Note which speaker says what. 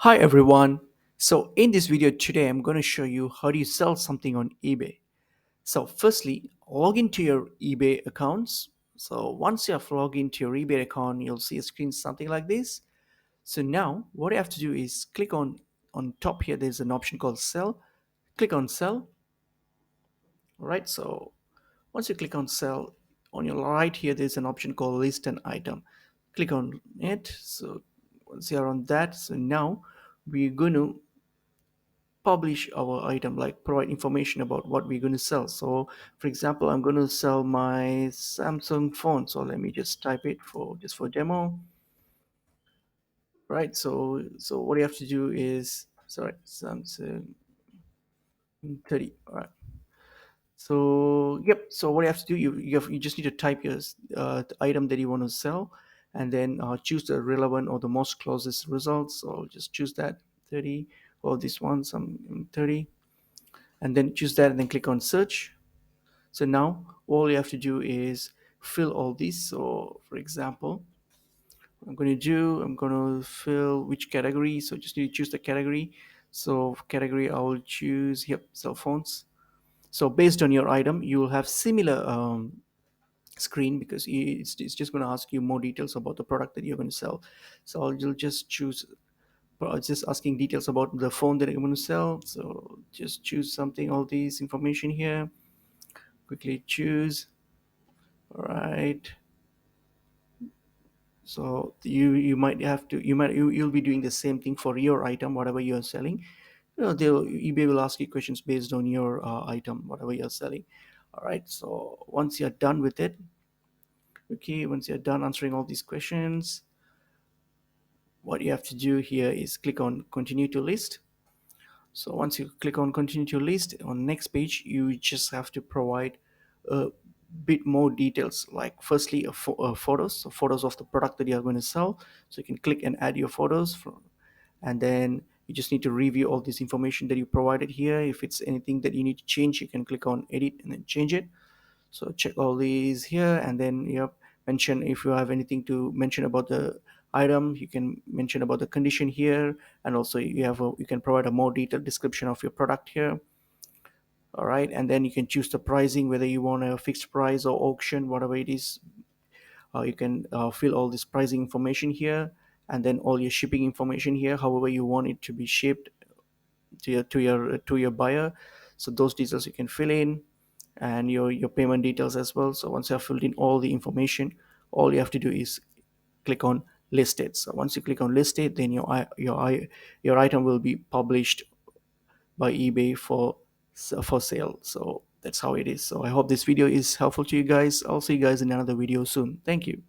Speaker 1: Hi everyone. So in this video today I'm going to show you how do you sell something on eBay. So firstly, log into your eBay accounts. So once you have logged into your eBay account, you'll see a screen something like this. So now what you have to do is click on top here there's an option called sell. Click on sell, right? So once you click on sell, on your right here there's an option called list an item. Click on it. So once you're on that, so now we're going to publish our item, like provide information about what we're going to sell. So for example, I'm going to sell my Samsung phone, so let me just type it for just for demo. Right, so what you have to do is, sorry, Samsung 30. All right, so yep, so what you have to do, you just need to type your the item that you want to sell, and then choose the relevant or the most closest results. So just choose that 30, or this one, some 30, and then choose that and then click on search. So now all you have to do is fill all these. So for example, I'm going to fill which category. So just need to choose the category. So for category, I will choose, yep, cell phones. So based on your item, you will have similar screen, because it's just going to ask you more details about the product that you're going to sell. So you'll just choose, it's just asking details about the phone that I'm going to sell. So just choose something, all these information here, quickly choose. All right, so you might have to, you'll be doing the same thing for your item, whatever you're selling. Ebay will ask you questions based on your item, whatever you're selling. All right, so once you're done with it, okay, once you're done answering all these questions, what you have to do here is click on continue to list. So once you click on continue to list, on next page you just have to provide a bit more details, like firstly photos, so photos of the product that you are going to sell. So you can click and add your photos from, and then you just need to review all this information that you provided here. If it's anything that you need to change, you can click on edit and then change it. So check all these here, and then you have mention, if you have anything to mention about the item, you can mention about the condition here, and also you can provide a more detailed description of your product here. All right, and then you can choose the pricing, whether you want a fixed price or auction, whatever it is. You can fill all this pricing information here, and then all your shipping information here, however you want it to be shipped to your buyer. So those details you can fill in, and your payment details as well. So once you have filled in all the information, all you have to do is click on list it. So once you click on list it, then your item will be published by eBay for sale. So that's how it is. So I hope this video is helpful to you guys. I'll see you guys in another video soon. Thank you.